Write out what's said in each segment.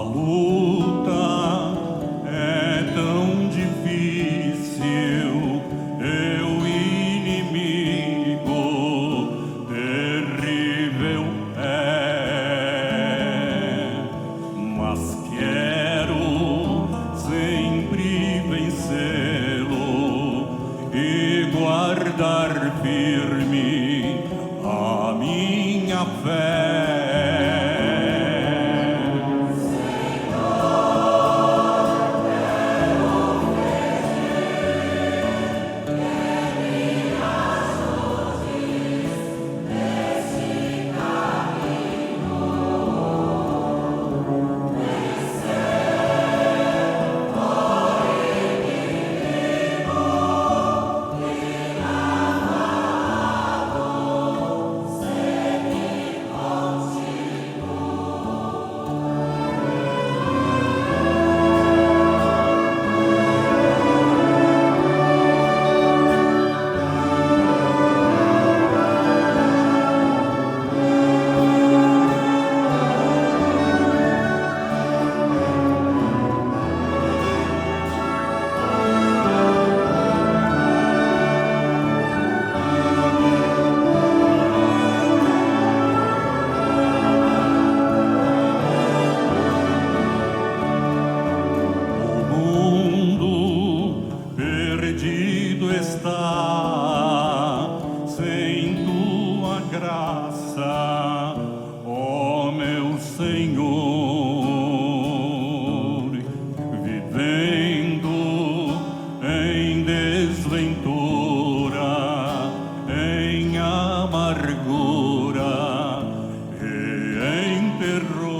luta é tão difícil, o inimigo terrível é, mas quero sempre vencê-lo e guardar firme a minha fé. Perdido está sem tua graça, ó meu Senhor, vivendo em desventura, em amargura e em terror.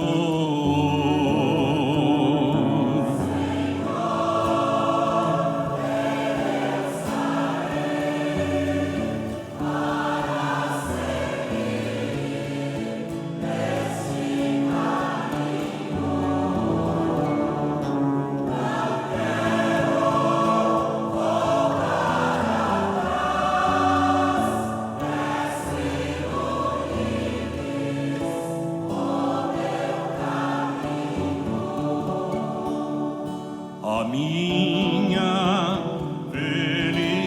A minha felicidade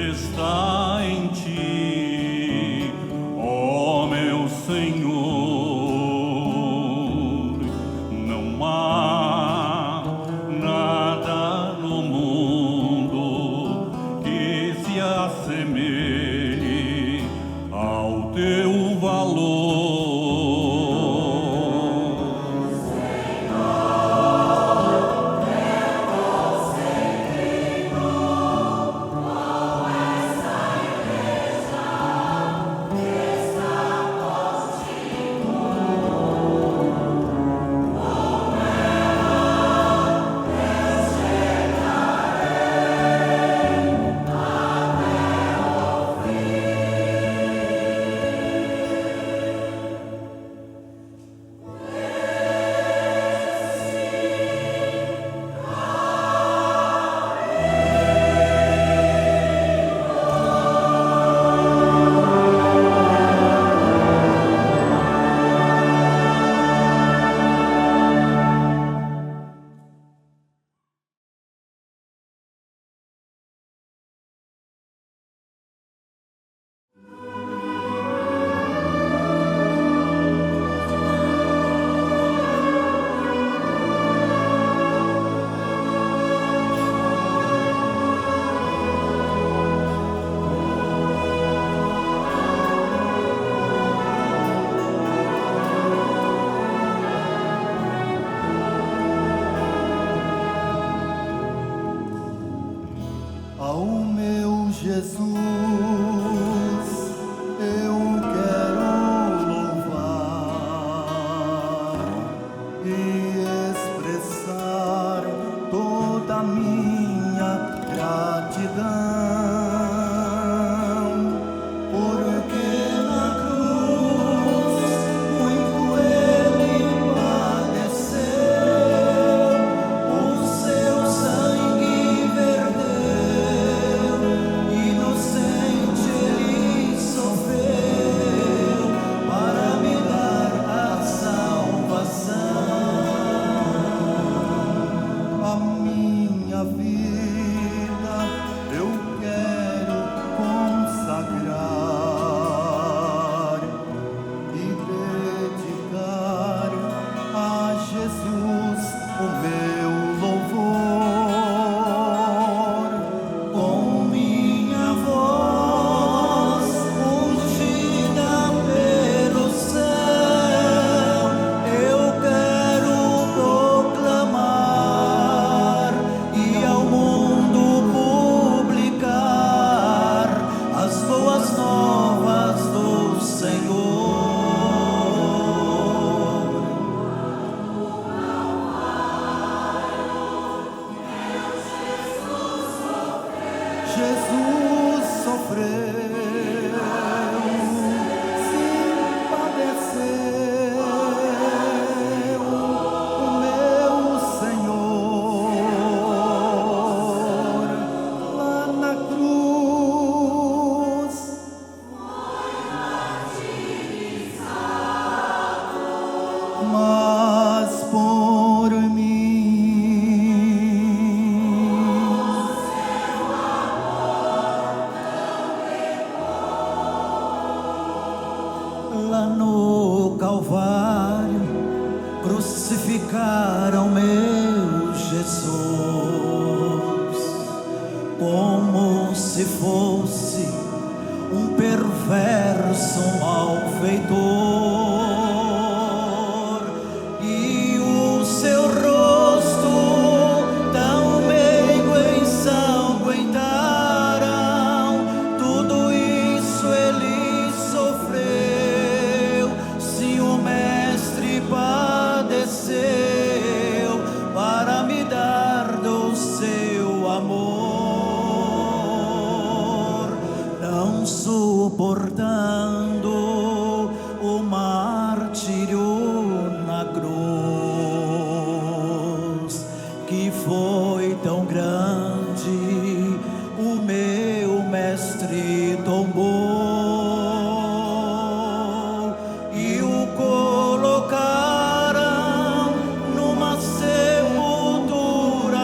está em ti, ó meu Senhor. Não há nada no mundo que se assemelhe ao teu valor. Senhor. mas por lá no Calvário crucificaram meu Jesus, como se fosse um perverso malfeitor, e o seu rosto tão meigo ensanguentaram. Tudo isso ele sofreu, se o Mestre padeceu para me dar do seu amor, não suportando o martírio na cruz, que foi tão grande, o meu Mestre tombou e o colocaram numa sepultura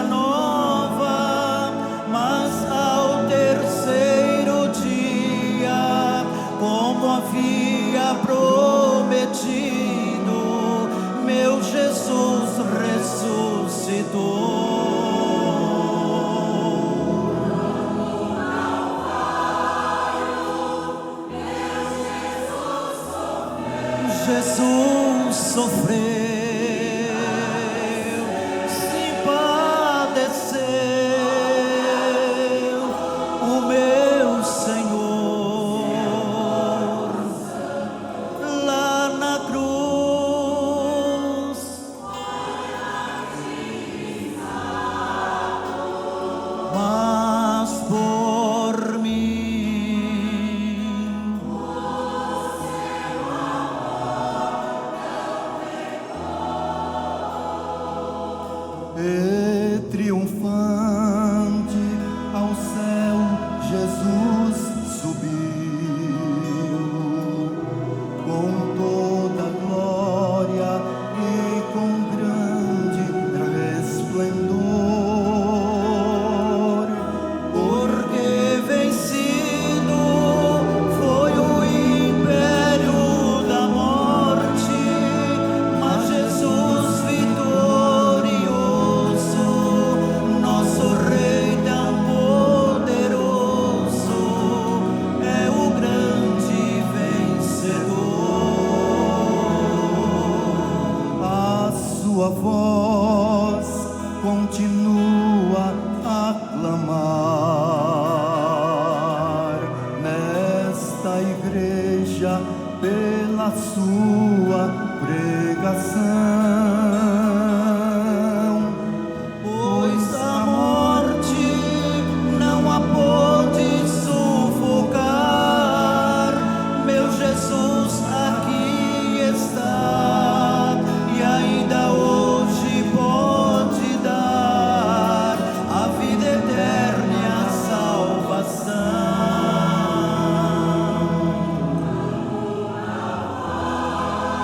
nova, mas ao terceiro dia, como havia prometido, meu Jesus ressuscitou. Jesus sofreu, se padeceu, o meu Senhor lá na cruz, mas por mim. E triunfante ao céu Jesus subiu, com toda glória e com grande resplendor, porque vencido foi o império da morte, mas Jesus vitorioso, nosso Rei tão poderoso, é o grande vencedor. A sua voz continua a clamar nesta igreja pela sua pregação, pois a morte não a pôde sufocar. Meu Jesus aqui está e ainda hoje pode dar a vida eterna e a salvação. 啊。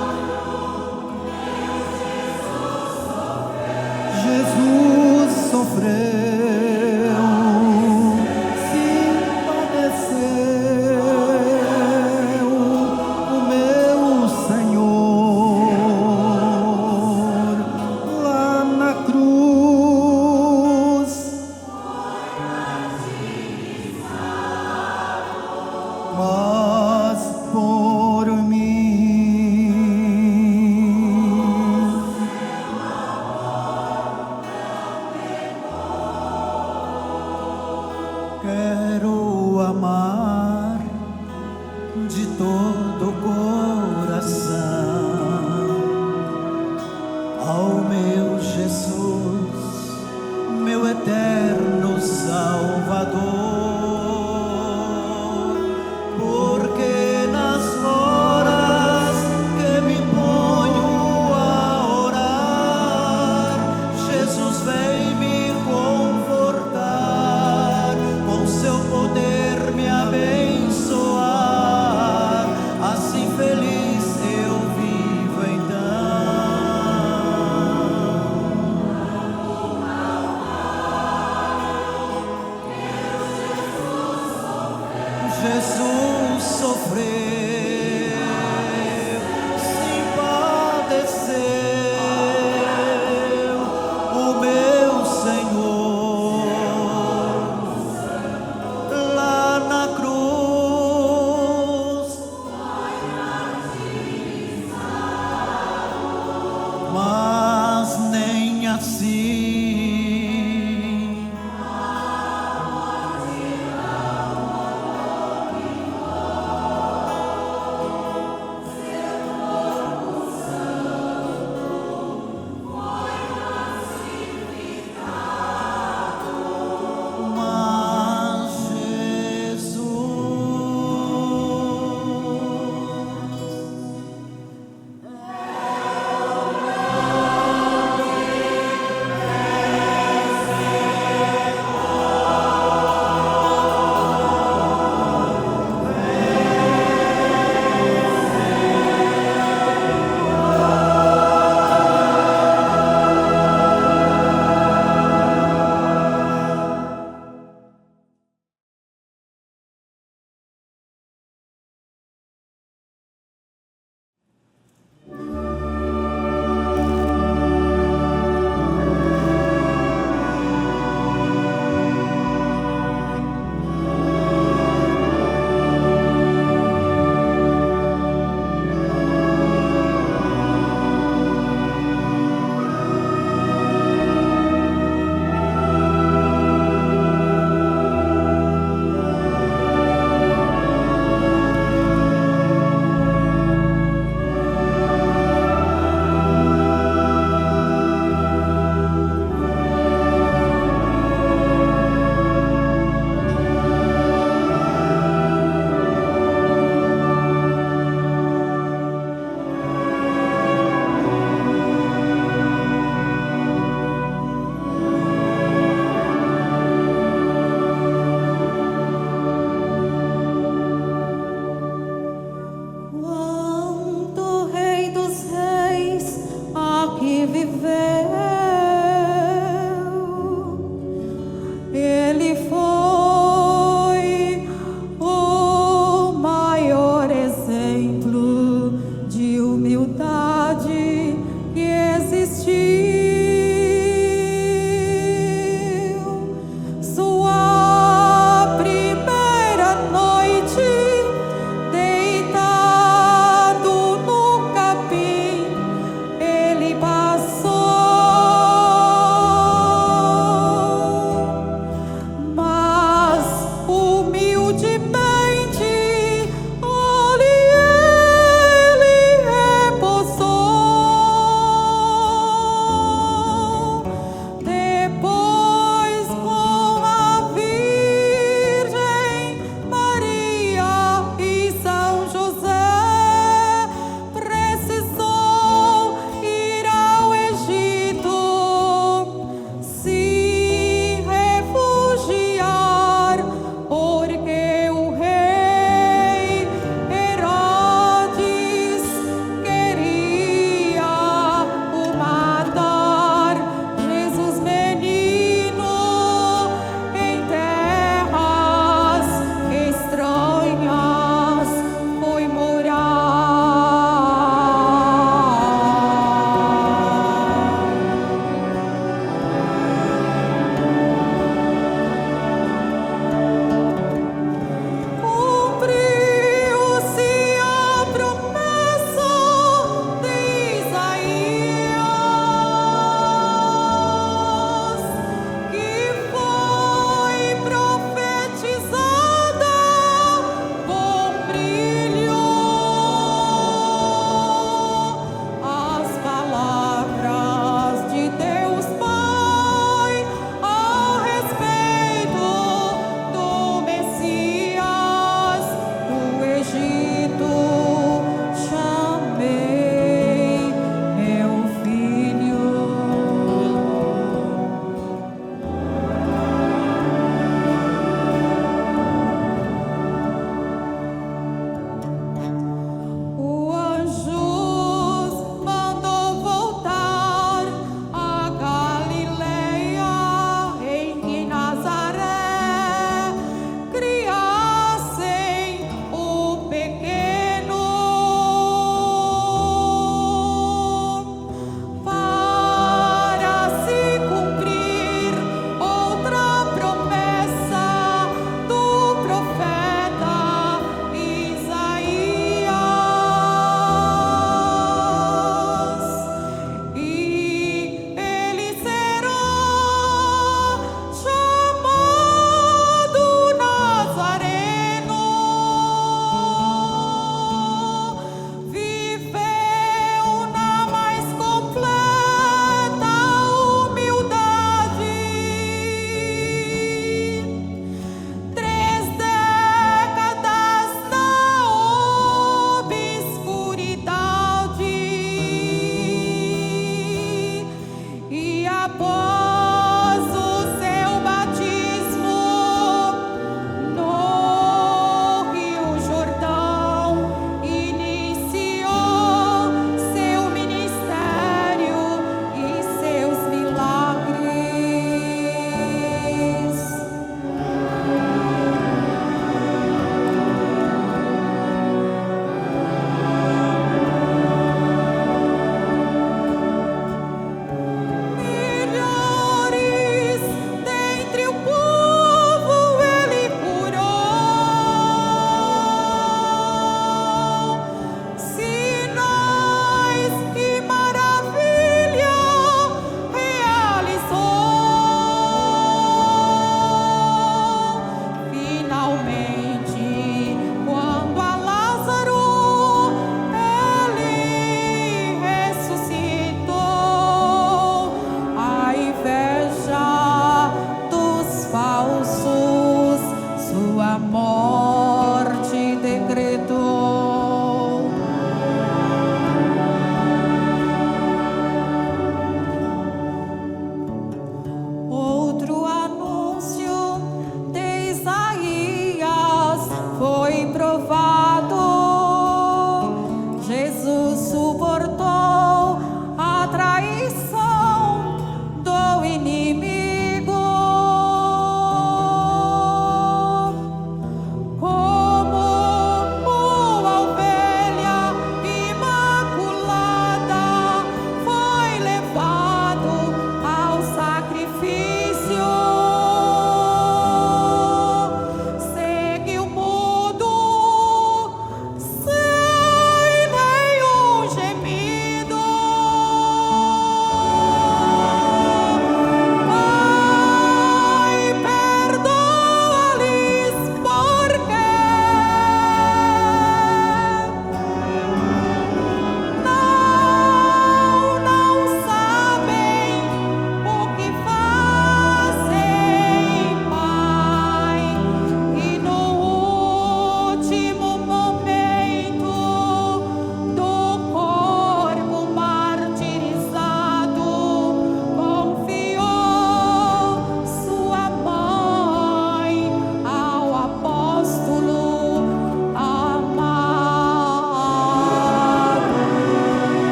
nasci.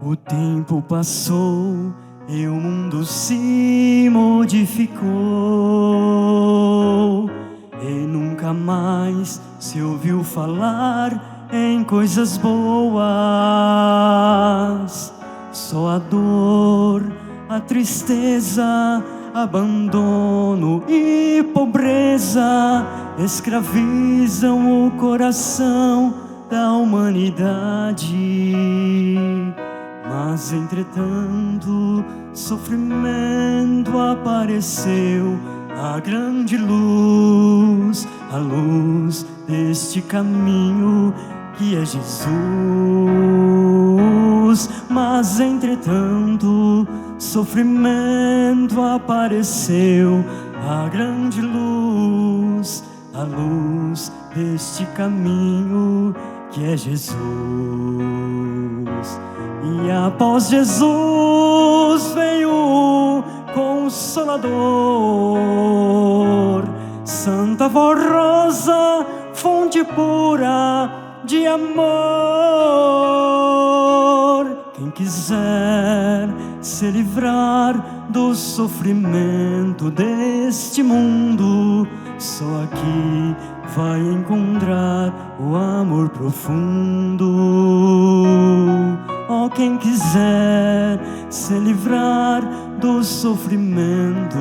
O tempo passou e o mundo se modificou, e nunca mais se ouviu falar em coisas boas. Só a dor, a tristeza, abandono e pobreza escravizam o coração da humanidade. Mas entretanto, sofrimento apareceu, a grande luz, a luz deste caminho que é Jesus. Mas entretanto, sofrimento apareceu, a grande luz, a luz deste caminho que é Jesus. E após Jesus veio o Consolador, Santa Voz Rosa, fonte pura de amor. Quem quiser se livrar do sofrimento deste mundo, só aqui vai encontrar o amor profundo. Oh, quem quiser se livrar do sofrimento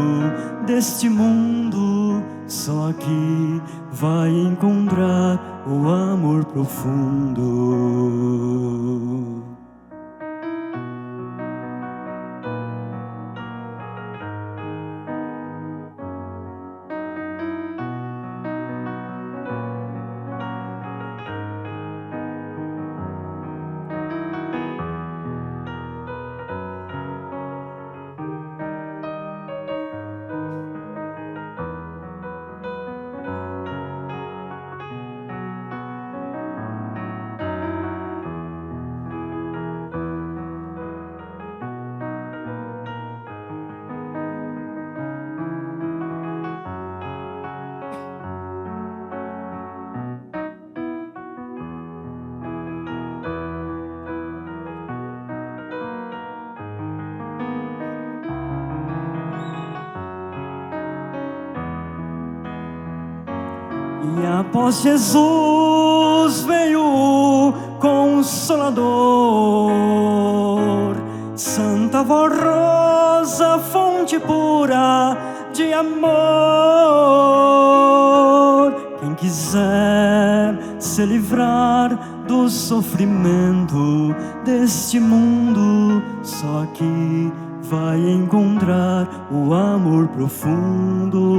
deste mundo, só aqui vai encontrar o amor profundo. E após Jesus veio o Consolador, Santa Voz Rosa, fonte pura de amor. Quem quiser se livrar do sofrimento deste mundo, só aqui vai encontrar o amor profundo.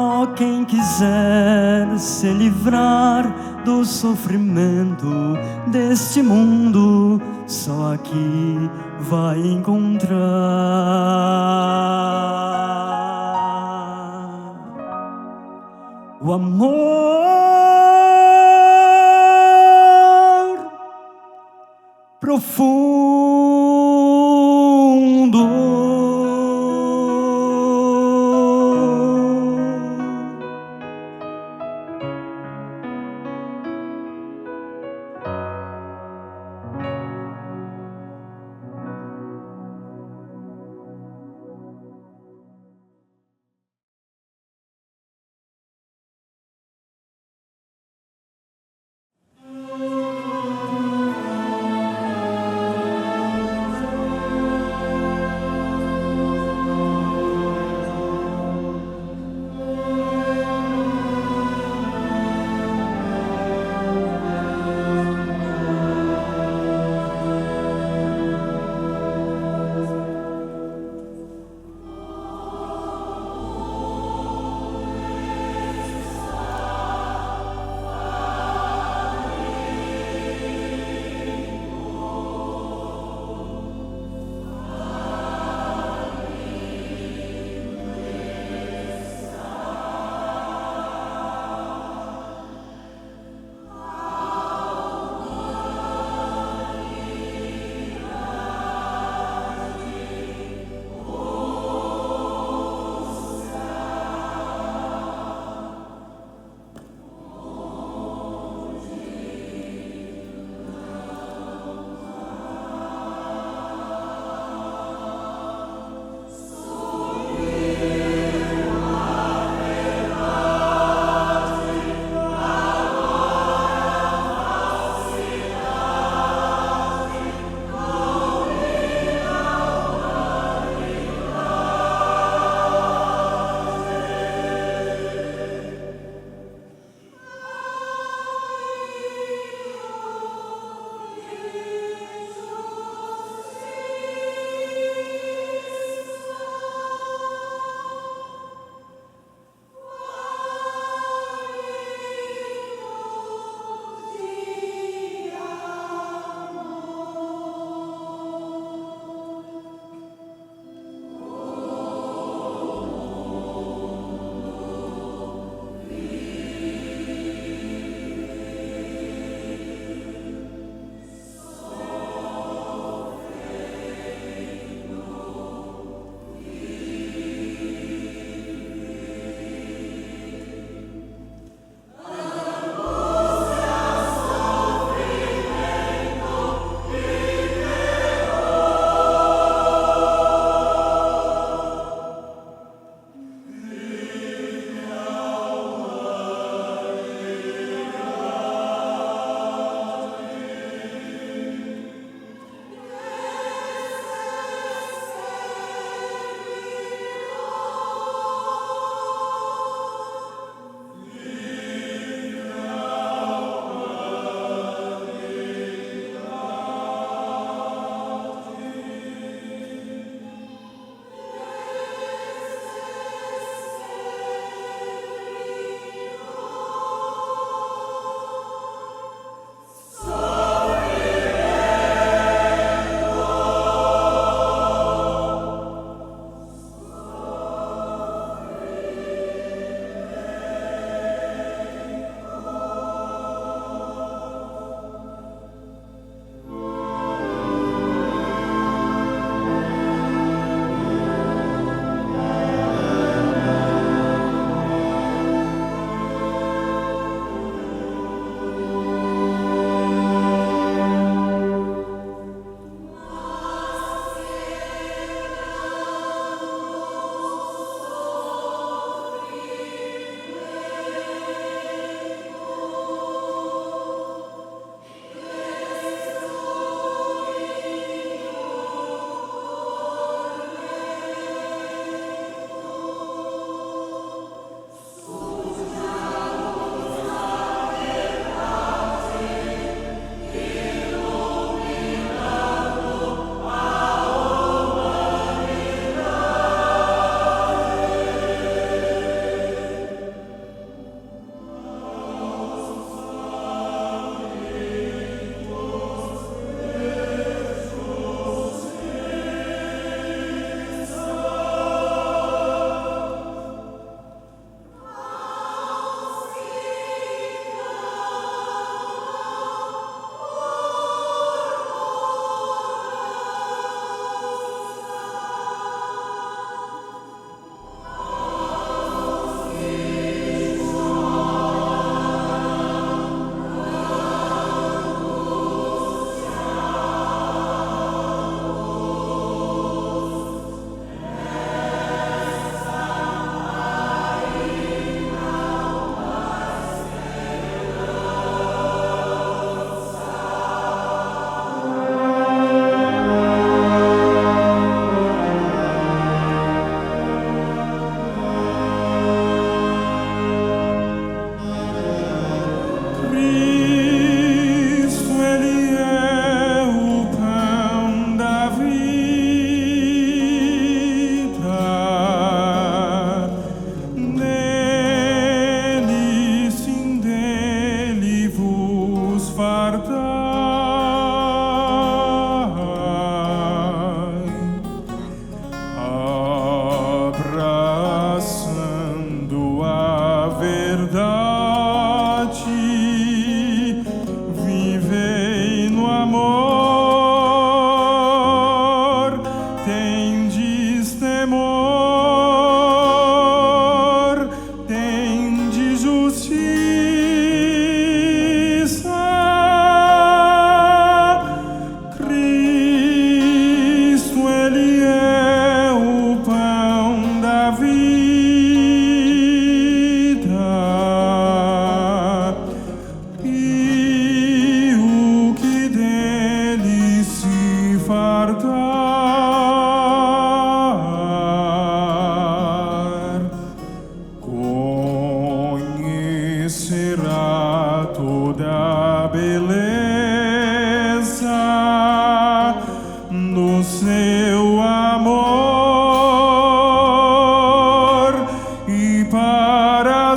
Oh, quem quiser se livrar do sofrimento deste mundo, só aqui vai encontrar o amor profundo.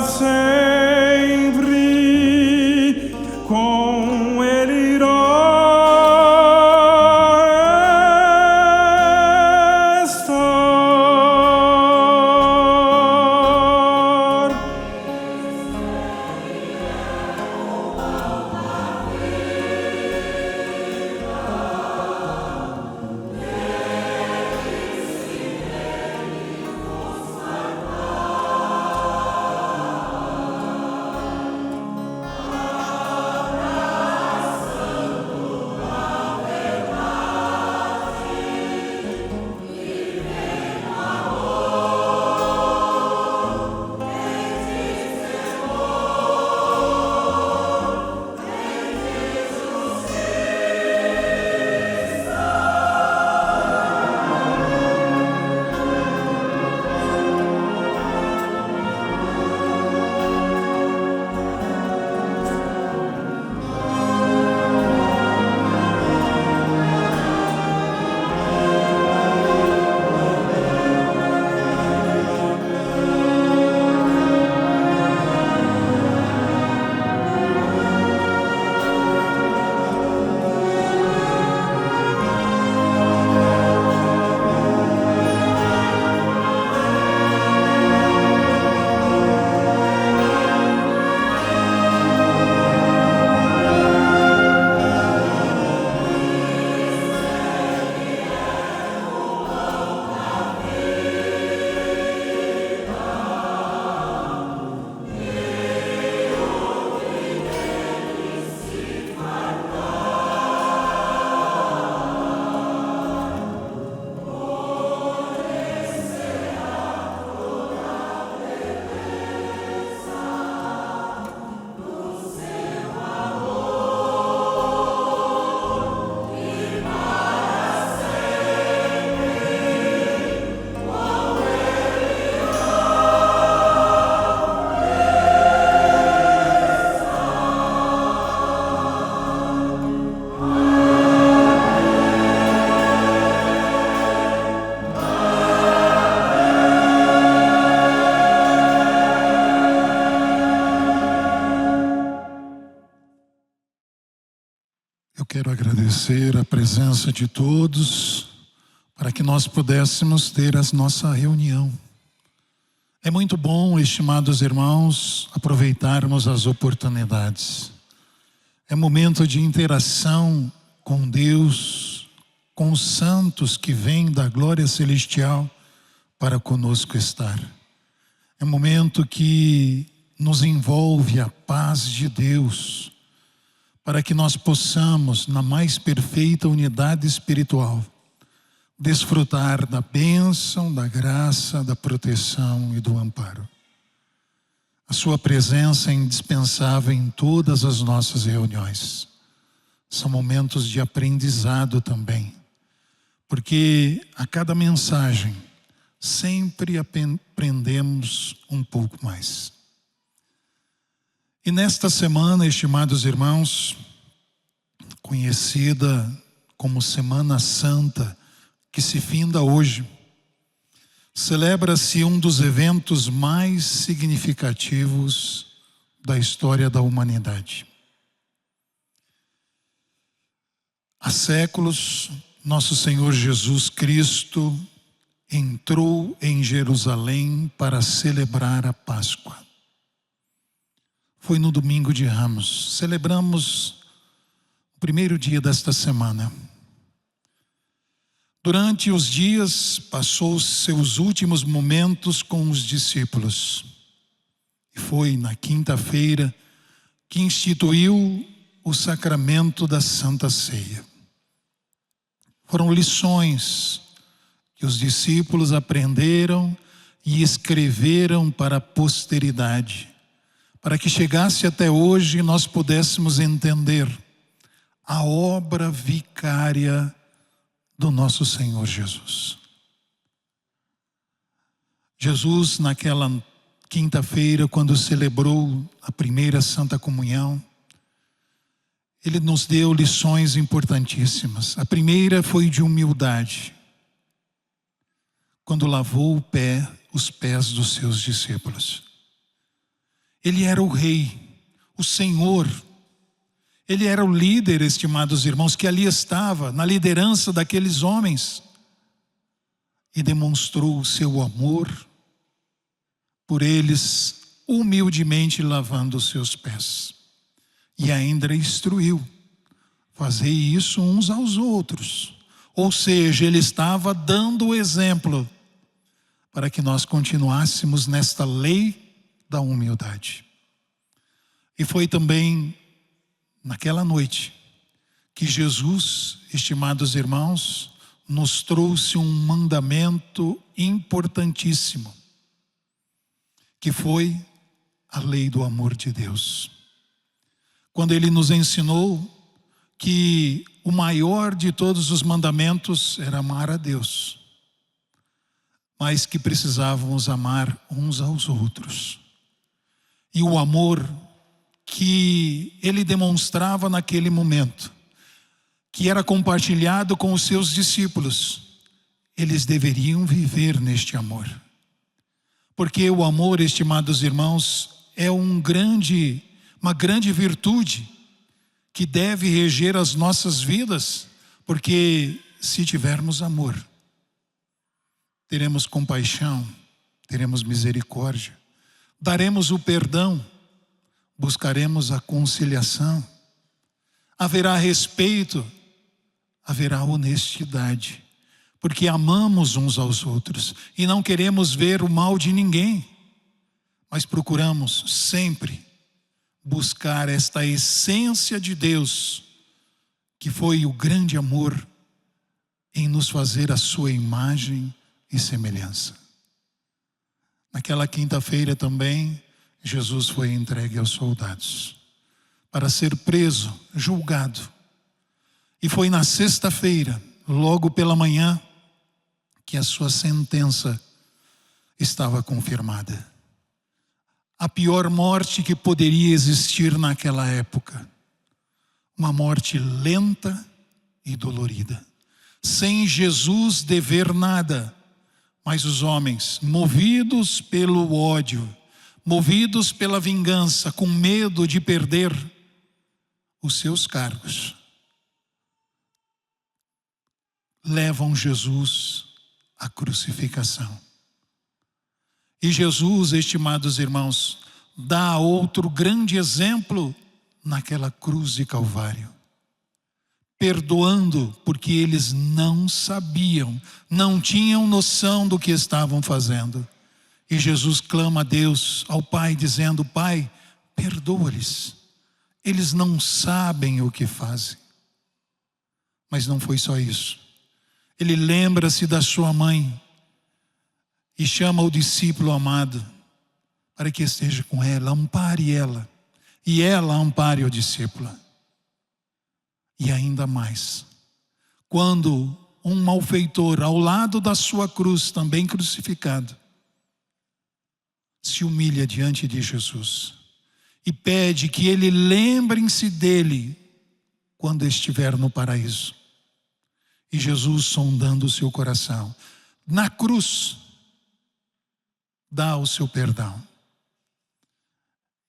sempre, com Ele irá estar. Eu quero agradecer a presença de todos para que nós pudéssemos ter a nossa reunião. É muito bom, estimados irmãos, aproveitarmos as oportunidades. É momento de interação com Deus, com os santos que vêm da glória celestial para conosco estar. É momento que nos envolve a paz de Deus, para que nós possamos, na mais perfeita unidade espiritual, desfrutar da bênção, da graça, da proteção e do amparo. A sua presença é indispensável em todas as nossas reuniões. São momentos de aprendizado também, porque a cada mensagem sempre aprendemos um pouco mais. E nesta semana, estimados irmãos, conhecida como Semana Santa, que se finda hoje, celebra-se um dos eventos mais significativos da história da humanidade. Há séculos, nosso Senhor Jesus Cristo entrou em Jerusalém para celebrar a Páscoa. Foi no domingo de Ramos. Celebramos o primeiro dia desta semana. Durante os dias, passou seus últimos momentos com os discípulos. E foi na quinta-feira que instituiu o sacramento da Santa Ceia. Foram lições que os discípulos aprenderam e escreveram para a posteridade, para que chegasse até hoje e nós pudéssemos entender a obra vicária do nosso Senhor Jesus. Jesus, naquela quinta-feira, quando celebrou a primeira Santa Comunhão, Ele nos deu lições importantíssimas. A primeira foi de humildade, quando lavou os pés dos seus discípulos. Ele era o rei, o Senhor. Ele era o líder, estimados irmãos, que ali estava, na liderança daqueles homens. E demonstrou o seu amor por eles, humildemente lavando os seus pés. E ainda instruiu: fazei isso uns aos outros. Ou seja, ele estava dando o exemplo para que nós continuássemos nesta lei da humildade. E foi também naquela noite que Jesus, estimados irmãos, nos trouxe um mandamento importantíssimo, que foi a lei do amor de Deus. Quando ele nos ensinou que o maior de todos os mandamentos era amar a Deus, mas que precisávamos amar uns aos outros. E o amor que ele demonstrava naquele momento, que era compartilhado com os seus discípulos, eles deveriam viver neste amor. Porque o amor, estimados irmãos, é uma grande virtude que deve reger as nossas vidas, porque se tivermos amor, teremos compaixão, teremos misericórdia, daremos o perdão, buscaremos a conciliação, haverá respeito, haverá honestidade, porque amamos uns aos outros e não queremos ver o mal de ninguém, mas procuramos sempre buscar esta essência de Deus, que foi o grande amor em nos fazer a sua imagem e semelhança. Naquela quinta-feira também, Jesus foi entregue aos soldados para ser preso, julgado. E foi na sexta-feira, logo pela manhã, que a sua sentença estava confirmada. A pior morte que poderia existir naquela época. Uma morte lenta e dolorida. Sem Jesus dever nada, mas os homens, movidos pelo ódio, movidos pela vingança, com medo de perder os seus cargos, levam Jesus à crucificação. E Jesus, estimados irmãos, dá outro grande exemplo naquela cruz de Calvário, perdoando, porque eles não sabiam, não tinham noção do que estavam fazendo. E Jesus clama a Deus, ao Pai, dizendo: Pai, perdoa-lhes, eles não sabem o que fazem. Mas não foi só isso. Ele lembra-se da sua mãe e chama o discípulo amado para que esteja com ela, ampare ela, e ela ampare o discípulo. E ainda mais, quando um malfeitor ao lado da sua cruz, também crucificado, se humilha diante de Jesus e pede que ele lembrem-se dele quando estiver no paraíso. E Jesus, sondando o seu coração, na cruz, dá o seu perdão.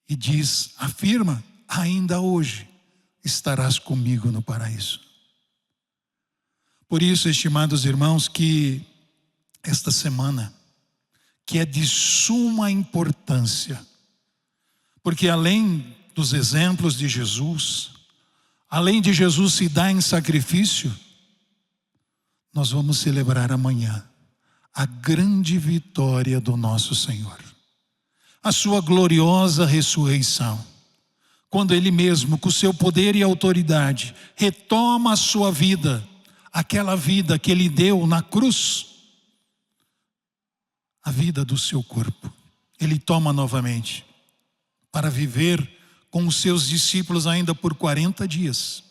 E diz, afirma: ainda hoje estarás comigo no paraíso. Por isso, estimados irmãos, que esta semana, que é de suma importância, porque além dos exemplos de Jesus, além de Jesus se dar em sacrifício, nós vamos celebrar amanhã a grande vitória do nosso Senhor, a sua gloriosa ressurreição, quando Ele mesmo, com o seu poder e autoridade, retoma a sua vida, aquela vida que Ele deu na cruz, a vida do seu corpo. Ele toma novamente, para viver com os seus discípulos ainda por 40 dias,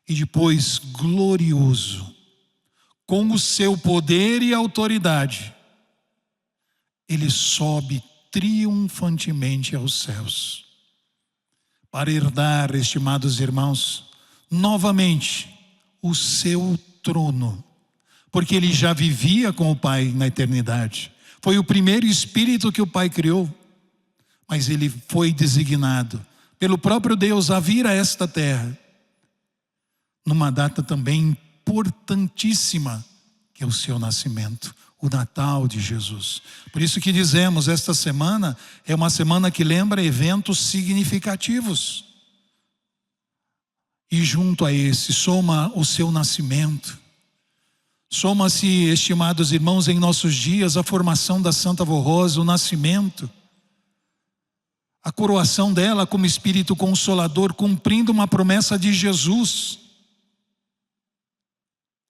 e depois glorioso, com o seu poder e autoridade, Ele sobe triunfantemente aos céus, para herdar, estimados irmãos, novamente o seu trono, porque Ele já vivia com o Pai na eternidade. Foi o primeiro Espírito que o Pai criou, mas ele foi designado pelo próprio Deus a vir a esta terra, numa data também importantíssima, que é o seu nascimento, o Natal de Jesus. Por isso que dizemos, esta semana é uma semana que lembra eventos significativos. E junto a esse, soma o seu nascimento. Soma-se, estimados irmãos, em nossos dias, a formação da Santa Avó Rosa, o nascimento, a coroação dela como Espírito Consolador, cumprindo uma promessa de Jesus.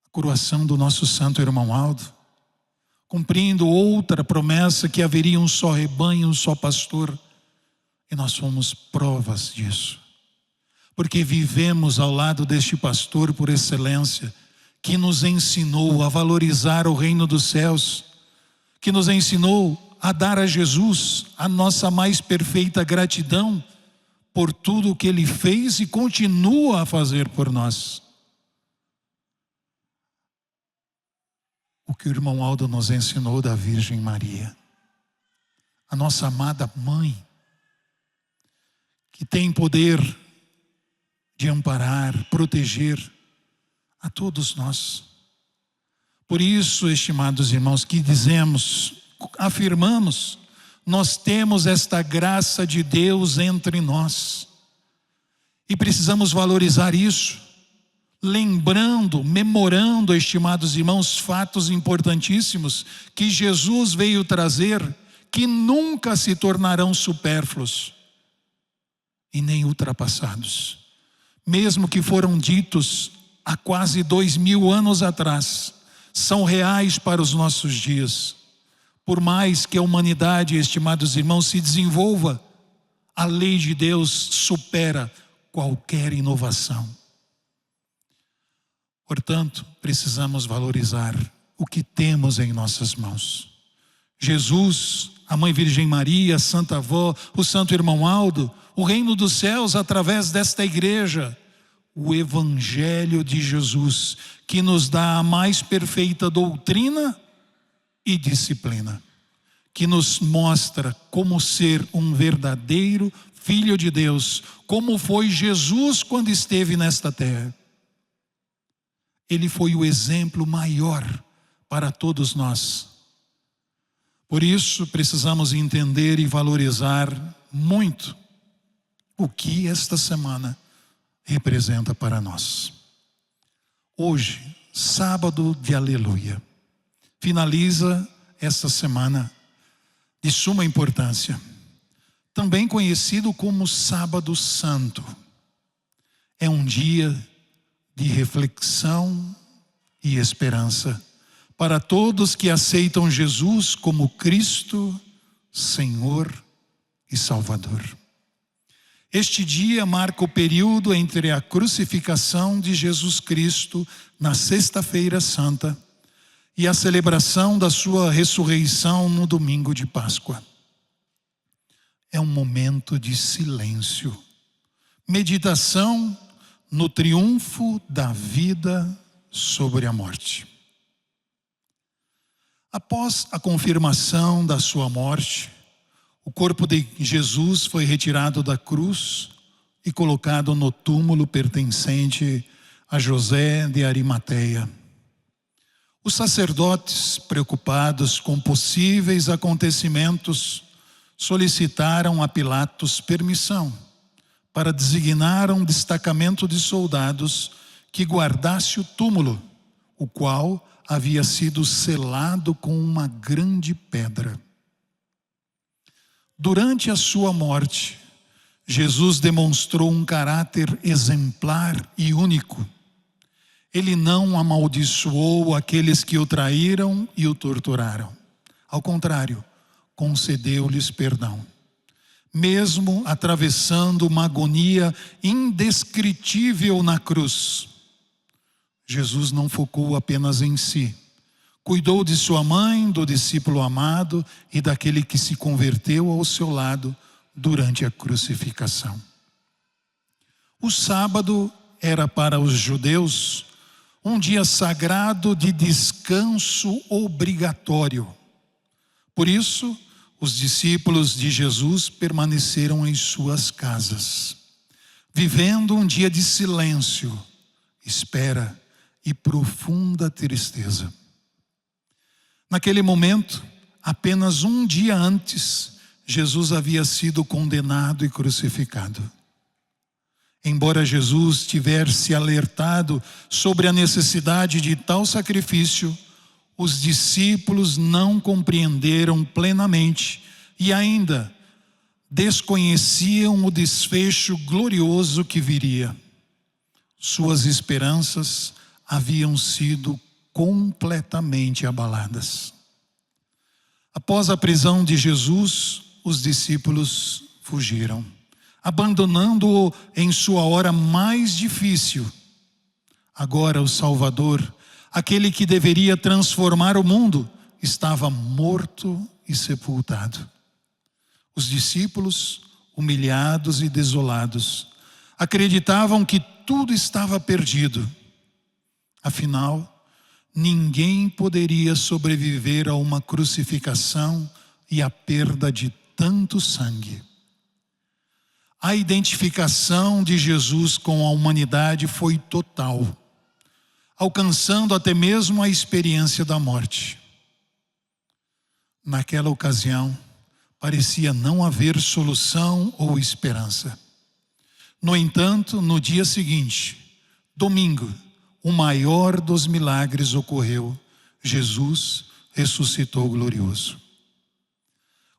A coroação do nosso santo irmão Aldo, cumprindo outra promessa, que haveria um só rebanho, um só pastor. E nós somos provas disso, porque vivemos ao lado deste pastor por excelência, que nos ensinou a valorizar o reino dos céus, que nos ensinou a dar a Jesus a nossa mais perfeita gratidão por tudo o que Ele fez e continua a fazer por nós. O que o irmão Aldo nos ensinou da Virgem Maria, a nossa amada mãe, que tem poder de amparar, proteger a todos nós. Por isso, estimados irmãos, que dizemos, afirmamos, nós temos esta graça de Deus entre nós. E precisamos valorizar isso, lembrando, memorando, estimados irmãos, fatos importantíssimos que Jesus veio trazer, que nunca se tornarão supérfluos e nem ultrapassados. Mesmo que foram ditos há quase 2000 anos atrás, são reais para os nossos dias. Por mais que a humanidade, estimados irmãos, se desenvolva, a lei de Deus supera qualquer inovação. Portanto, precisamos valorizar o que temos em nossas mãos. Jesus, a Mãe Virgem Maria, a Santa Avó, o Santo Irmão Aldo, o reino dos céus através desta igreja, o Evangelho de Jesus, que nos dá a mais perfeita doutrina e disciplina, que nos mostra como ser um verdadeiro Filho de Deus, como foi Jesus quando esteve nesta terra. Ele foi o exemplo maior para todos nós. Por isso, precisamos entender e valorizar muito o que esta semana representa para nós. Hoje, sábado de aleluia, finaliza esta semana de suma importância, também conhecido como Sábado Santo. É um dia de reflexão e esperança para todos que aceitam Jesus como Cristo, Senhor e Salvador. Este dia marca o período entre a crucificação de Jesus Cristo na Sexta-feira Santa e a celebração da sua ressurreição no domingo de Páscoa. É um momento de silêncio, meditação no triunfo da vida sobre a morte. Após a confirmação da sua morte, o corpo de Jesus foi retirado da cruz e colocado no túmulo pertencente a José de Arimateia. Os sacerdotes, preocupados com possíveis acontecimentos, solicitaram a Pilatos permissão para designar um destacamento de soldados que guardasse o túmulo, o qual havia sido selado com uma grande pedra. Durante a sua morte, Jesus demonstrou um caráter exemplar e único. Ele não amaldiçoou aqueles que o traíram e o torturaram. Ao contrário, concedeu-lhes perdão. Mesmo atravessando uma agonia indescritível na cruz, Jesus não focou apenas em si. Cuidou de sua mãe, do discípulo amado e daquele que se converteu ao seu lado durante a crucificação. O sábado era para os judeus um dia sagrado de descanso obrigatório. Por isso, os discípulos de Jesus permaneceram em suas casas, vivendo um dia de silêncio, espera e profunda tristeza. Naquele momento, apenas um dia antes, Jesus havia sido condenado e crucificado. Embora Jesus tivesse alertado sobre a necessidade de tal sacrifício, os discípulos não compreenderam plenamente e ainda desconheciam o desfecho glorioso que viria. Suas esperanças haviam sido completamente abaladas. Após a prisão de Jesus, os discípulos fugiram, abandonando-o em sua hora mais difícil. Agora o Salvador, aquele que deveria transformar o mundo, estava morto e sepultado. Os discípulos, humilhados e desolados, acreditavam que tudo estava perdido. Afinal, ninguém poderia sobreviver a uma crucificação e à perda de tanto sangue. A identificação de Jesus com a humanidade foi total, alcançando até mesmo a experiência da morte. Naquela ocasião, parecia não haver solução ou esperança. No entanto, no dia seguinte, domingo, o maior dos milagres ocorreu. Jesus ressuscitou glorioso.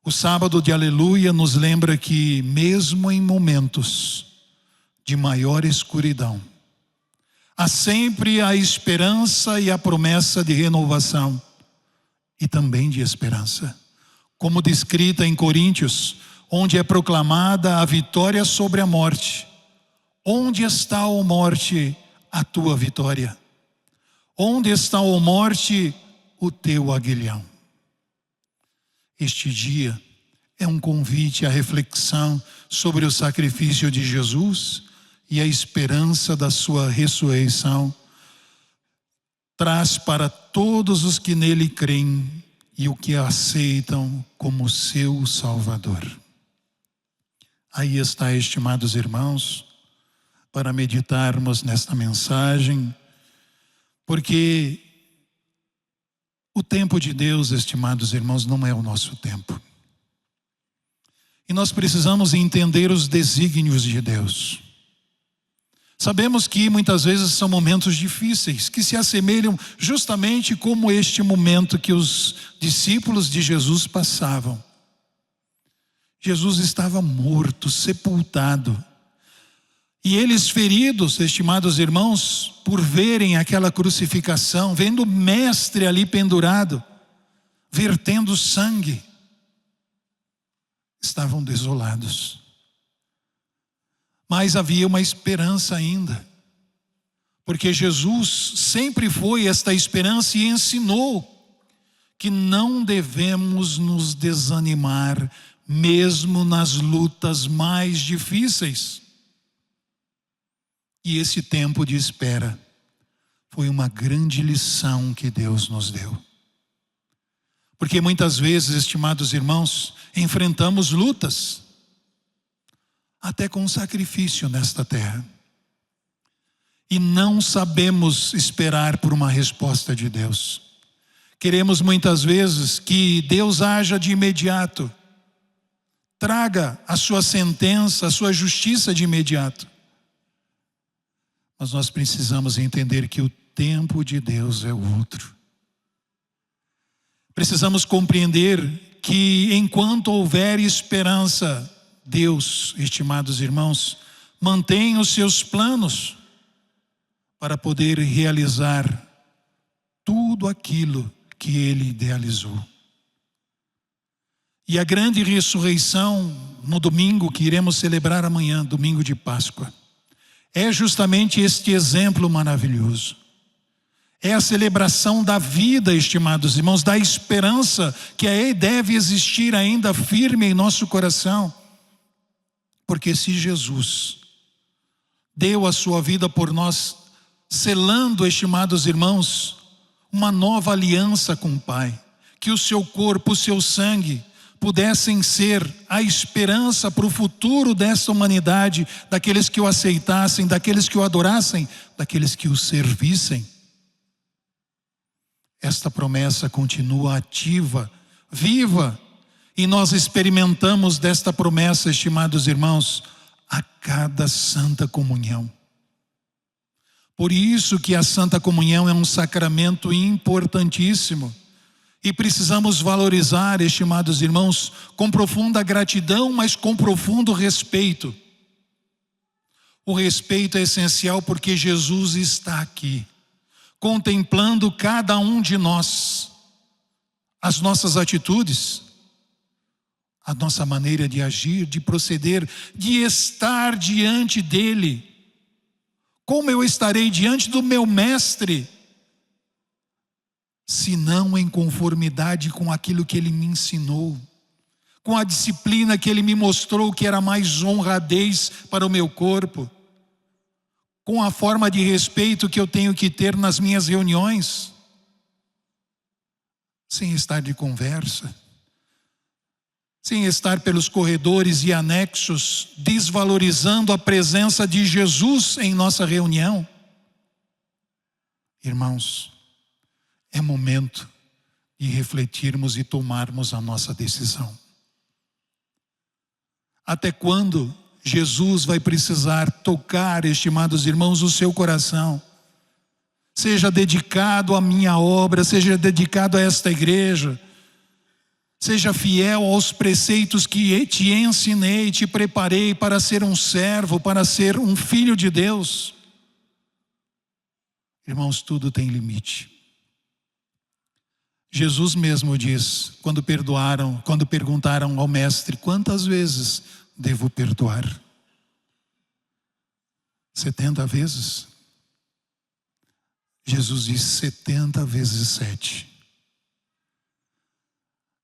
O sábado de Aleluia nos lembra que, mesmo em momentos de maior escuridão, há sempre a esperança e a promessa de renovação e também de esperança. Como descrita em Coríntios, onde é proclamada a vitória sobre a morte. Onde está, ó morte, a tua vitória? Onde está, ó morte, o teu aguilhão? Este dia é um convite à reflexão sobre o sacrifício de Jesus e a esperança da sua ressurreição. Traz para todos os que nele creem e o que aceitam como seu Salvador. Aí está, estimados irmãos, para meditarmos nesta mensagem, porque o tempo de Deus, estimados irmãos, não é o nosso tempo. E nós precisamos entender os desígnios de Deus. Sabemos que muitas vezes são momentos difíceis, que se assemelham justamente como este momento que os discípulos de Jesus passavam. Jesus estava morto, sepultado. E eles feridos, estimados irmãos, por verem aquela crucificação, vendo o mestre ali pendurado, vertendo sangue, estavam desolados. Mas havia uma esperança ainda, porque Jesus sempre foi esta esperança e ensinou que não devemos nos desanimar, mesmo nas lutas mais difíceis. E esse tempo de espera foi uma grande lição que Deus nos deu. Porque muitas vezes, estimados irmãos, enfrentamos lutas, até com sacrifício nesta terra. E não sabemos esperar por uma resposta de Deus. Queremos muitas vezes que Deus haja de imediato, traga a sua sentença, a sua justiça de imediato. Mas nós precisamos entender que o tempo de Deus é outro. Precisamos compreender que enquanto houver esperança, Deus, estimados irmãos, mantém os seus planos para poder realizar tudo aquilo que Ele idealizou. E a grande ressurreição no domingo que iremos celebrar amanhã, domingo de Páscoa, é justamente este exemplo maravilhoso. É a celebração da vida, estimados irmãos, da esperança que deve existir ainda firme em nosso coração. Porque se Jesus deu a sua vida por nós, selando, estimados irmãos, uma nova aliança com o Pai, que o seu corpo, o seu sangue, pudessem ser a esperança para o futuro dessa humanidade, daqueles que o aceitassem, daqueles que o adorassem, daqueles que o servissem. Esta promessa continua ativa, viva, e nós experimentamos desta promessa, estimados irmãos, a cada Santa Comunhão. Por isso que a Santa Comunhão é um sacramento importantíssimo. E precisamos valorizar, estimados irmãos, com profunda gratidão, mas com profundo respeito. O respeito é essencial porque Jesus está aqui, contemplando cada um de nós, as nossas atitudes, a nossa maneira de agir, de proceder, de estar diante dele. Como eu estarei diante do meu mestre, se não em conformidade com aquilo que ele me ensinou, com a disciplina que ele me mostrou que era mais honradez para o meu corpo, com a forma de respeito que eu tenho que ter nas minhas reuniões, sem estar de conversa, sem estar pelos corredores e anexos, desvalorizando a presença de Jesus em nossa reunião. Irmãos, é momento de refletirmos e tomarmos a nossa decisão. Até quando Jesus vai precisar tocar, estimados irmãos, o seu coração? Seja dedicado à minha obra, seja dedicado a esta igreja, seja fiel aos preceitos que te ensinei, te preparei para ser um servo, para ser um filho de Deus. Irmãos, tudo tem limite. Jesus mesmo diz, quando perguntaram ao mestre, quantas vezes devo perdoar? 70 vezes? Jesus diz 70 vezes 7.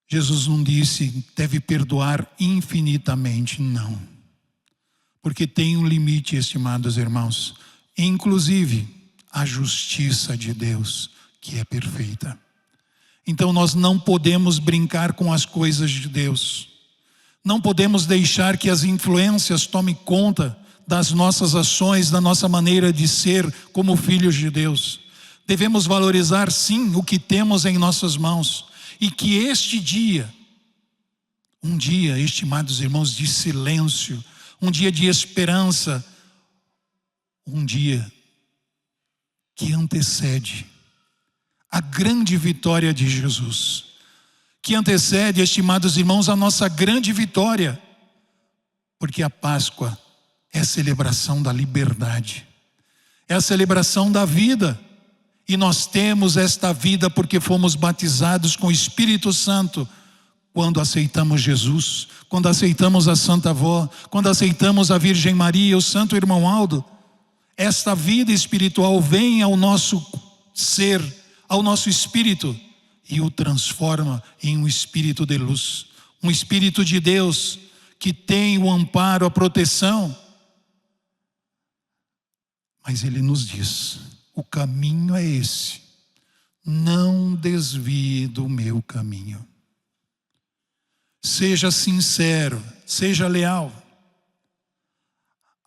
Jesus não disse, deve perdoar infinitamente, não. Porque tem um limite, estimados irmãos. Inclusive, a justiça de Deus, que é perfeita. Então nós não podemos brincar com as coisas de Deus. Não podemos deixar que as influências tomem conta das nossas ações, da nossa maneira de ser como filhos de Deus. Devemos valorizar sim o que temos em nossas mãos. E que este dia, um dia, estimados irmãos, de silêncio, um dia de esperança, um dia que antecede a grande vitória de Jesus, que antecede, estimados irmãos, a nossa grande vitória, porque a Páscoa é a celebração da liberdade, é a celebração da vida, e nós temos esta vida porque fomos batizados com o Espírito Santo, quando aceitamos Jesus, quando aceitamos a Santa Avó, quando aceitamos a Virgem Maria, o Santo Irmão Aldo. Esta vida espiritual vem ao nosso ser, ao nosso espírito, e o transforma em um espírito de luz, um espírito de Deus, que tem o amparo, a proteção. Mas ele nos diz, o caminho é esse, não desvie do meu caminho. Seja sincero, seja leal.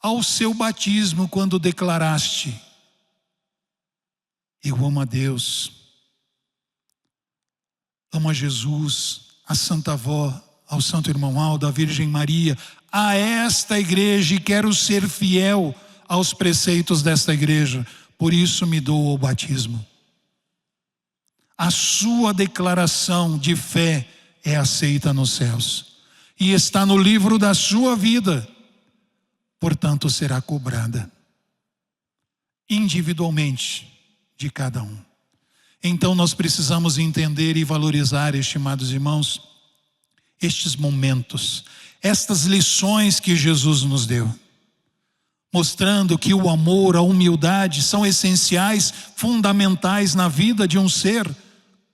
Ao seu batismo, quando declaraste, eu amo a Deus, amo a Jesus, a Santa Avó, ao Santo Irmão Aldo, à Virgem Maria, a esta igreja, e quero ser fiel aos preceitos desta igreja, por isso me dou ao batismo. A sua declaração de fé é aceita nos céus e está no livro da sua vida, portanto será cobrada individualmente de cada um. Então nós precisamos entender e valorizar, estimados irmãos, estes momentos, estas lições que Jesus nos deu, mostrando que o amor, a humildade são essenciais, fundamentais na vida de um ser,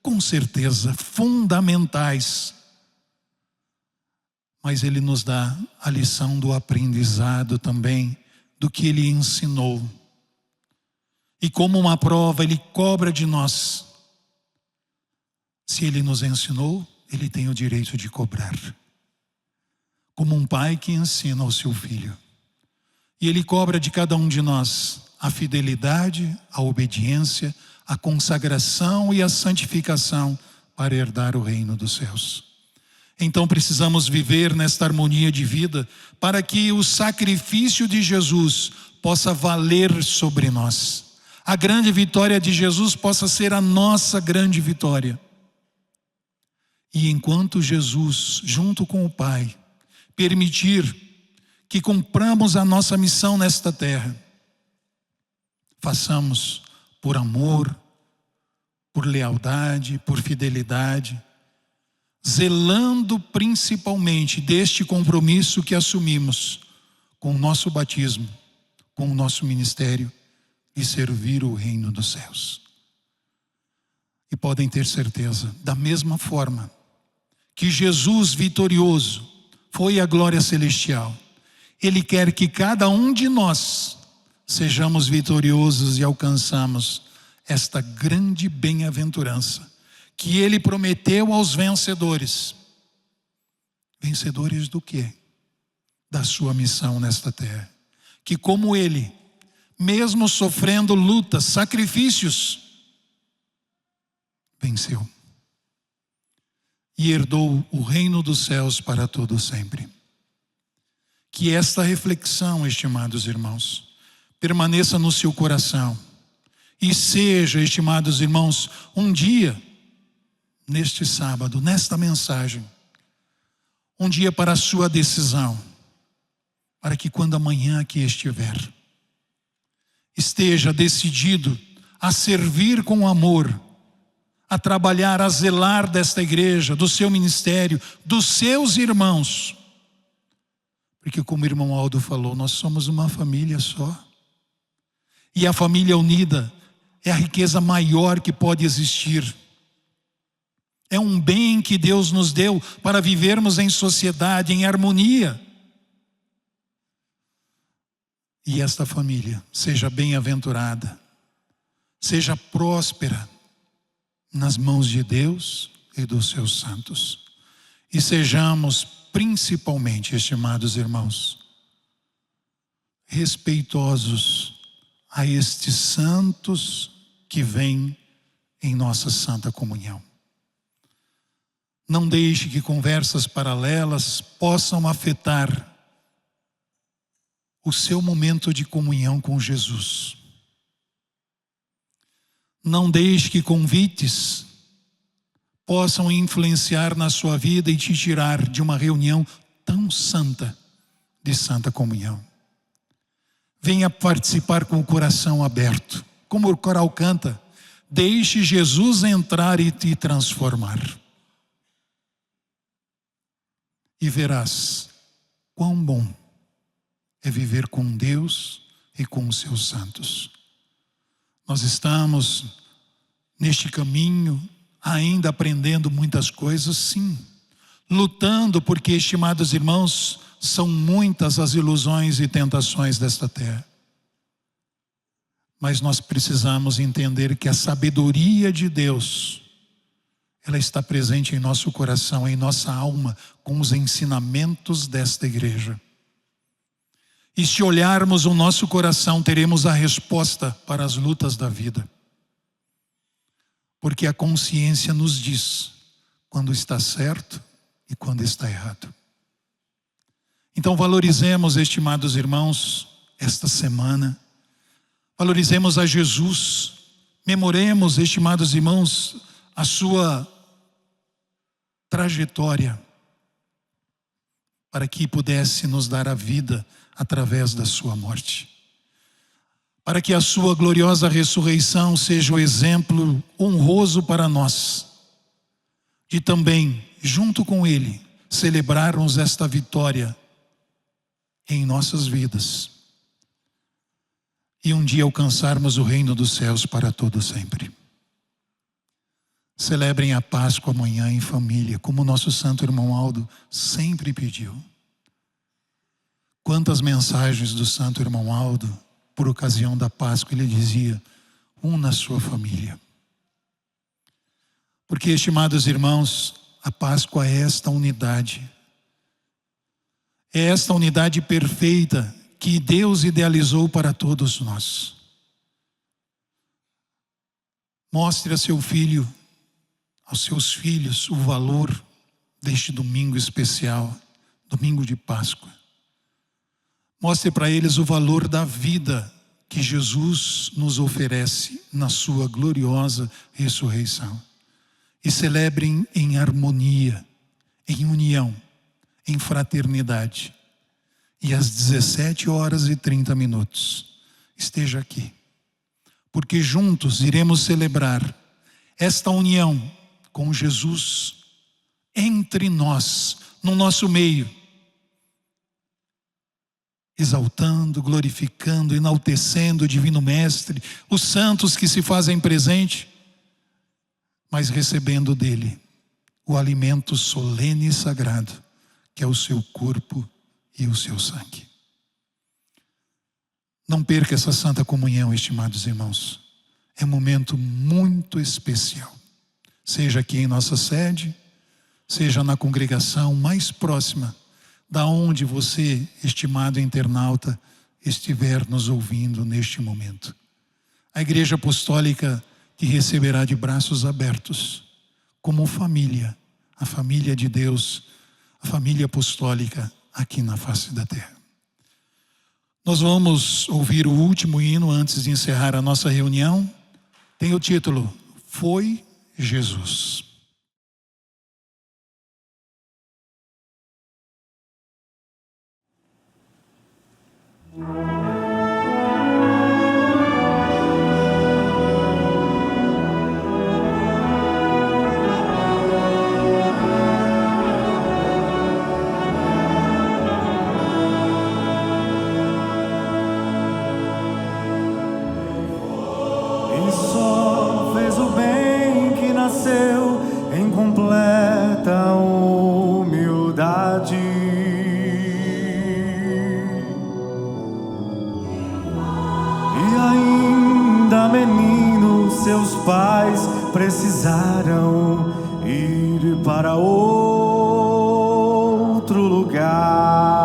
com certeza, fundamentais. Mas ele nos dá a lição do aprendizado também, do que ele ensinou. E como uma prova, ele cobra de nós. Se ele nos ensinou, Ele tem o direito de cobrar. Como um pai que ensina ao seu filho. E Ele cobra de cada um de nós a fidelidade, a obediência, a consagração e a santificação para herdar o reino dos céus. Então precisamos viver nesta harmonia de vida para que o sacrifício de Jesus possa valer sobre nós. A grande vitória de Jesus possa ser a nossa grande vitória. E enquanto Jesus, junto com o Pai, permitir que cumpramos a nossa missão nesta terra, façamos por amor, por lealdade, por fidelidade, zelando principalmente deste compromisso que assumimos com o nosso batismo, com o nosso ministério e servir o reino dos céus. E podem ter certeza, da mesma forma que Jesus vitorioso foi à glória celestial, Ele quer que cada um de nós sejamos vitoriosos e alcançamos esta grande bem-aventurança que Ele prometeu aos vencedores. Vencedores do quê? Da sua missão nesta terra. Que como Ele, mesmo sofrendo lutas, sacrifícios, venceu. E herdou o reino dos céus para todo sempre. Que esta reflexão, estimados irmãos, permaneça no seu coração. E seja, estimados irmãos, um dia, neste sábado, nesta mensagem, um dia para a sua decisão, para que quando amanhã aqui estiver, esteja decidido a servir com amor, a trabalhar, a zelar desta igreja, do seu ministério, dos seus irmãos. Porque como o irmão Aldo falou, nós somos uma família só. E a família unida é a riqueza maior que pode existir. É um bem que Deus nos deu para vivermos em sociedade, em harmonia. E esta família seja bem-aventurada, seja próspera nas mãos de Deus e dos seus santos. E sejamos principalmente, estimados irmãos, respeitosos a estes santos que vêm em nossa santa comunhão. Não deixe que conversas paralelas possam afetar o seu momento de comunhão com Jesus. Não deixe que convites possam influenciar na sua vida e te tirar de uma reunião tão santa, de santa comunhão. Venha participar com o coração aberto. Como o coral canta, deixe Jesus entrar e te transformar. E verás quão bom é viver com Deus e com os seus santos. Nós estamos neste caminho ainda aprendendo muitas coisas, sim. Lutando porque, estimados irmãos, são muitas as ilusões e tentações desta terra. Mas nós precisamos entender que a sabedoria de Deus, ela está presente em nosso coração, em nossa alma, com os ensinamentos desta igreja. E se olharmos o nosso coração, teremos a resposta para as lutas da vida. Porque a consciência nos diz quando está certo e quando está errado. Então valorizemos, estimados irmãos, esta semana. Valorizemos a Jesus. Memoremos, estimados irmãos, a sua trajetória, para que pudesse nos dar a vida através da sua morte. Para que a sua gloriosa ressurreição seja o exemplo honroso para nós, de também, junto com Ele, celebrarmos esta vitória em nossas vidas. E um dia alcançarmos o reino dos céus para todo sempre. Celebrem a Páscoa amanhã em família, como o nosso santo irmão Aldo sempre pediu. Quantas mensagens do santo irmão Aldo, por ocasião da Páscoa, ele dizia: na sua família. Porque, estimados irmãos, a Páscoa é esta unidade. É esta unidade perfeita que Deus idealizou para todos nós. Mostre a seu filho, aos seus filhos, o valor deste domingo especial, domingo de Páscoa. Mostre para eles o valor da vida que Jesus nos oferece na sua gloriosa ressurreição. E celebrem em harmonia, em união, em fraternidade. E às 17h30 esteja aqui. Porque juntos iremos celebrar esta união com Jesus entre nós, no nosso meio, exaltando, glorificando, enaltecendo o Divino Mestre, os santos que se fazem presente, mas recebendo dele o alimento solene e sagrado, que é o seu corpo e o seu sangue. Não perca essa santa comunhão, estimados irmãos. É um momento muito especial. Seja aqui em nossa sede, seja na congregação mais próxima, da onde você, estimado internauta, estiver nos ouvindo neste momento. A Igreja Apostólica te receberá de braços abertos, como família, a família de Deus, a família apostólica aqui na face da terra. Nós vamos ouvir o último hino antes de encerrar a nossa reunião. Tem o título, Foi Jesus. Em completa humildade, e ainda menino, seus pais precisaram ir para outro lugar.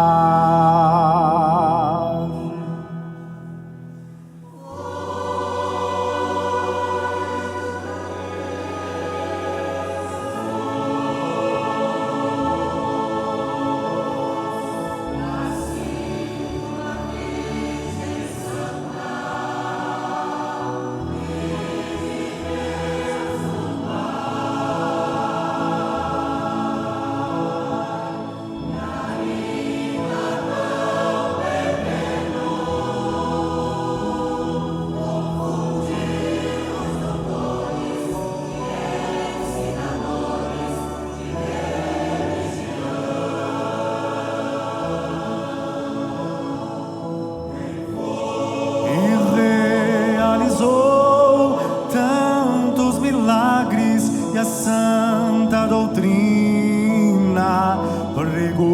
A santa doutrina pregou,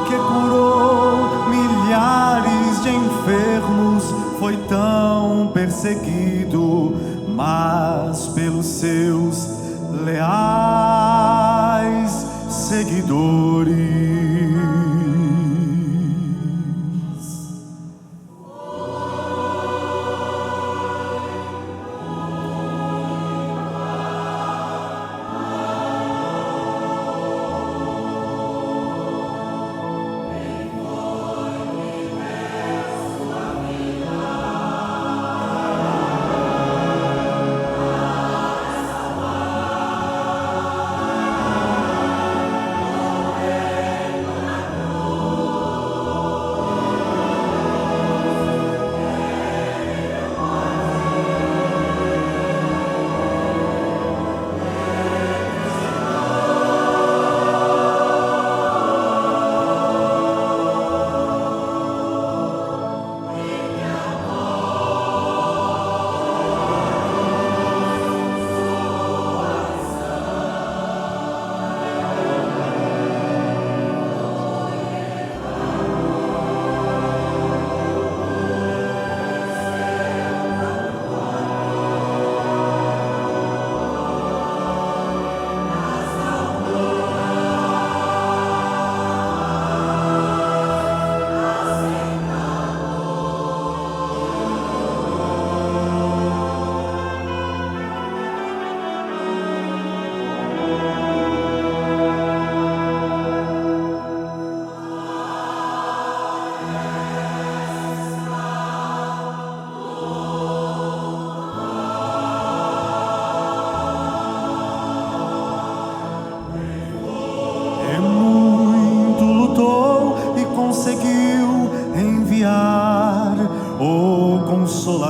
que curou milhares de enfermos, foi tão perseguido, mas pelos seus leais seguidores.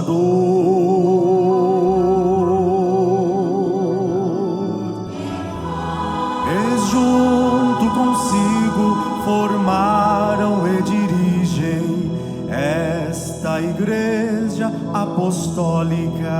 Consolador. E junto consigo formaram e dirigem esta Igreja Apostólica.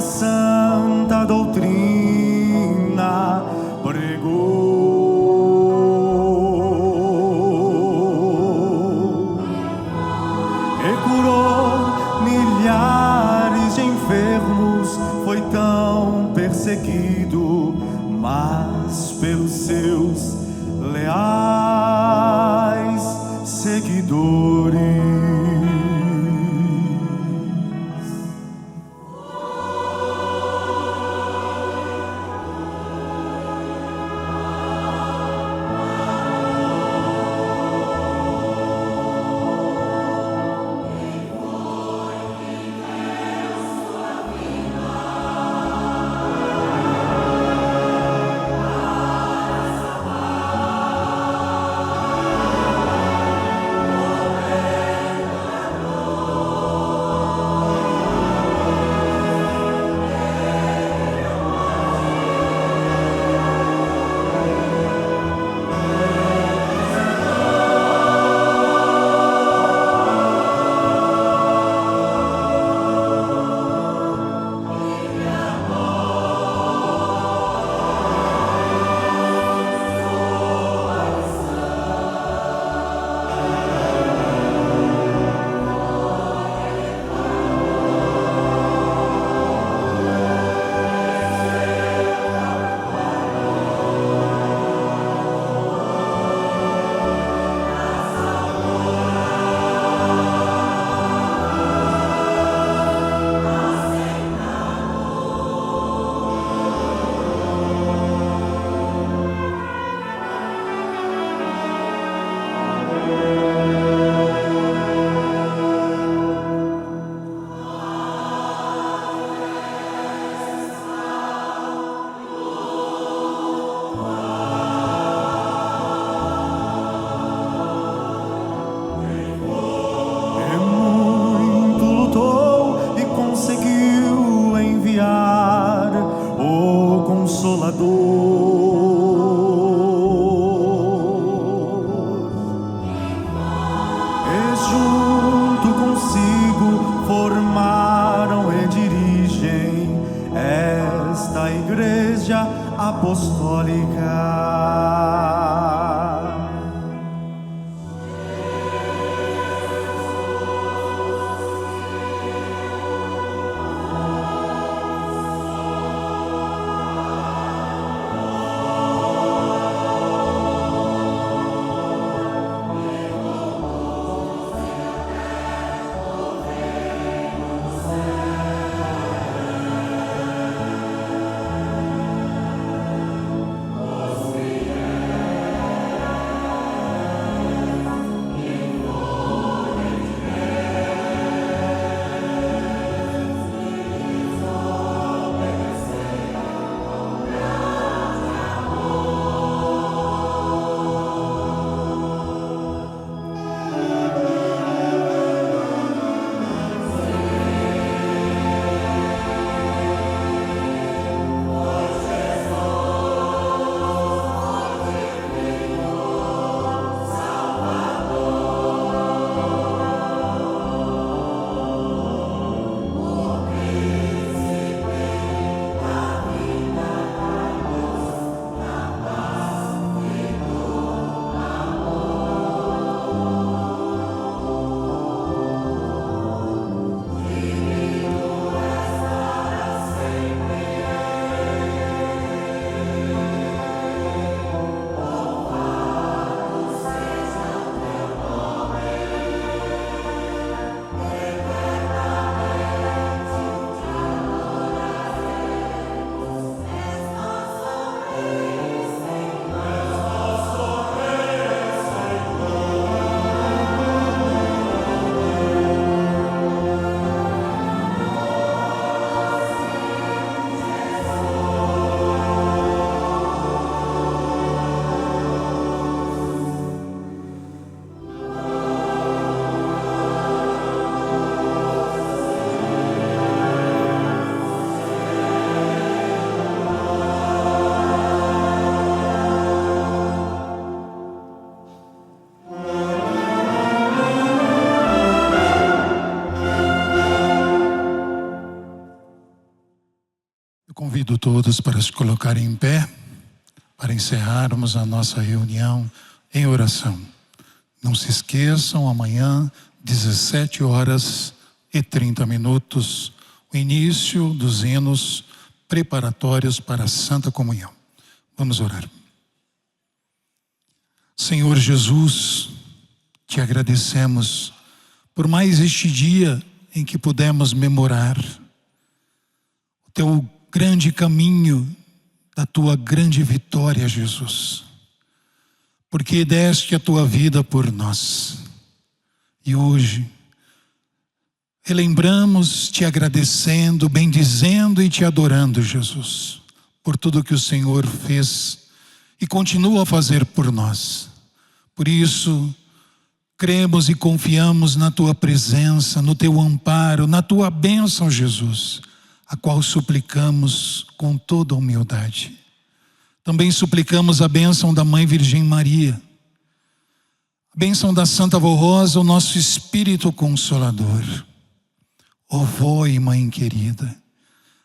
Santa doutrina pregou e curou milhares de enfermos. Foi tão perseguido, mas pelos seus leais seguidores. Consolador. E junto consigo formaram e dirigem esta Igreja Igreja Apostólica. Convido todos para se colocarem em pé, para encerrarmos a nossa reunião em oração. Não se esqueçam, amanhã, 17h30, o início dos hinos preparatórios para a Santa Comunhão. Vamos orar. Senhor Jesus, te agradecemos por mais este dia em que pudemos memorar o teu grande caminho da tua grande vitória, Jesus, porque deste a tua vida por nós. E hoje relembramos te agradecendo, bendizendo e te adorando, Jesus, por tudo que o Senhor fez e continua a fazer por nós. Por isso, cremos e confiamos na tua presença, no teu amparo, na tua bênção, Jesus, a qual suplicamos com toda humildade. Também suplicamos a bênção da Mãe Virgem Maria, a bênção da Santa Vó Rosa, o nosso Espírito Consolador. Ó Vó e Mãe querida,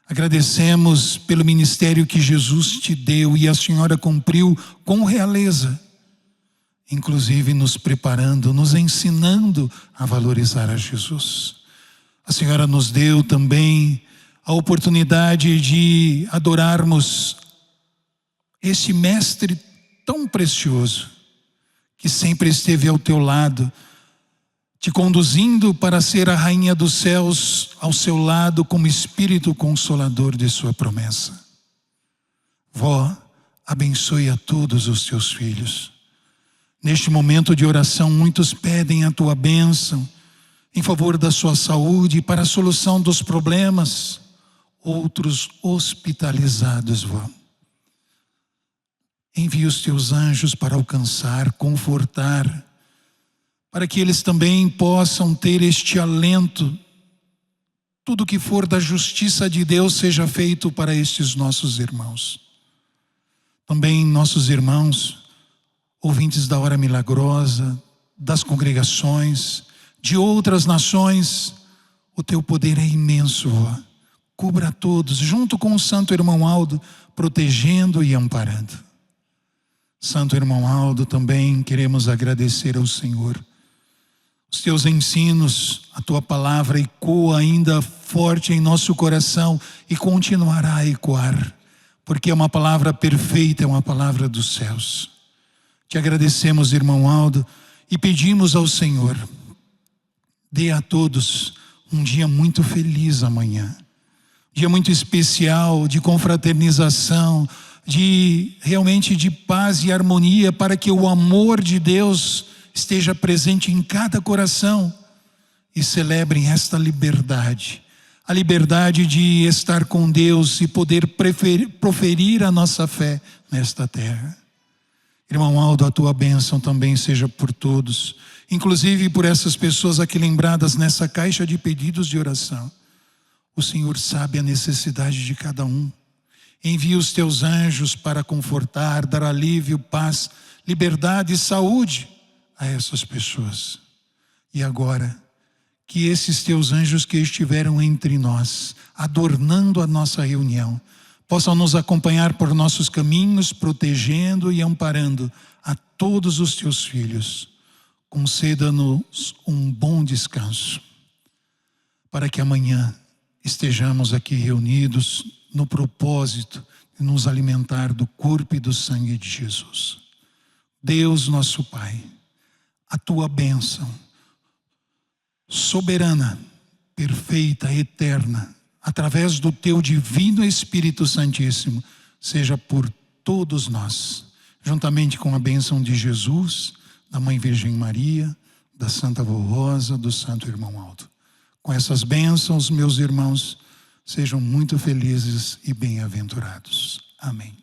agradecemos pelo ministério que Jesus te deu e a Senhora cumpriu com realeza, inclusive nos preparando, nos ensinando a valorizar a Jesus. A Senhora nos deu também a oportunidade de adorarmos este mestre tão precioso, que sempre esteve ao teu lado, te conduzindo para ser a rainha dos céus ao seu lado como Espírito Consolador de sua promessa. Vó, abençoe a todos os teus filhos. Neste momento de oração, muitos pedem a tua bênção em favor da sua saúde e para a solução dos problemas. Outros hospitalizados, vó. Envia os teus anjos para alcançar, confortar, para que eles também possam ter este alento. Tudo que for da justiça de Deus seja feito para estes nossos irmãos. Também nossos irmãos, ouvintes da hora milagrosa, das congregações, de outras nações, o teu poder é imenso, vó. cubra a todos, junto com o santo irmão Aldo, protegendo e amparando. Santo irmão Aldo, também queremos agradecer ao Senhor. Os teus ensinos, a tua palavra ecoa ainda forte em nosso coração e continuará a ecoar, porque é uma palavra perfeita, é uma palavra dos céus. Te agradecemos, irmão Aldo, e pedimos ao Senhor, dê a todos um dia muito feliz amanhã, dia muito especial de confraternização, realmente de paz e harmonia, para que o amor de Deus esteja presente em cada coração e celebrem esta liberdade, a liberdade de estar com Deus e poder proferir a nossa fé nesta terra. Irmão Aldo, a tua bênção também seja por todos, inclusive por essas pessoas aqui lembradas nessa caixa de pedidos de oração. O Senhor sabe a necessidade de cada um. Envia os teus anjos para confortar, dar alívio, paz, liberdade e saúde a essas pessoas. E agora, que esses teus anjos que estiveram entre nós, adornando a nossa reunião, possam nos acompanhar por nossos caminhos, protegendo e amparando a todos os teus filhos. Conceda-nos um bom descanso, para que amanhã estejamos aqui reunidos no propósito de nos alimentar do corpo e do sangue de Jesus. Deus nosso Pai, a tua bênção soberana, perfeita, eterna, através do teu divino Espírito Santíssimo, seja por todos nós, juntamente com a bênção de Jesus, da Mãe Virgem Maria, da Santa Vó Rosa, do Santo Irmão Aldo. Com essas bênçãos, meus irmãos, sejam muito felizes e bem-aventurados. Amém.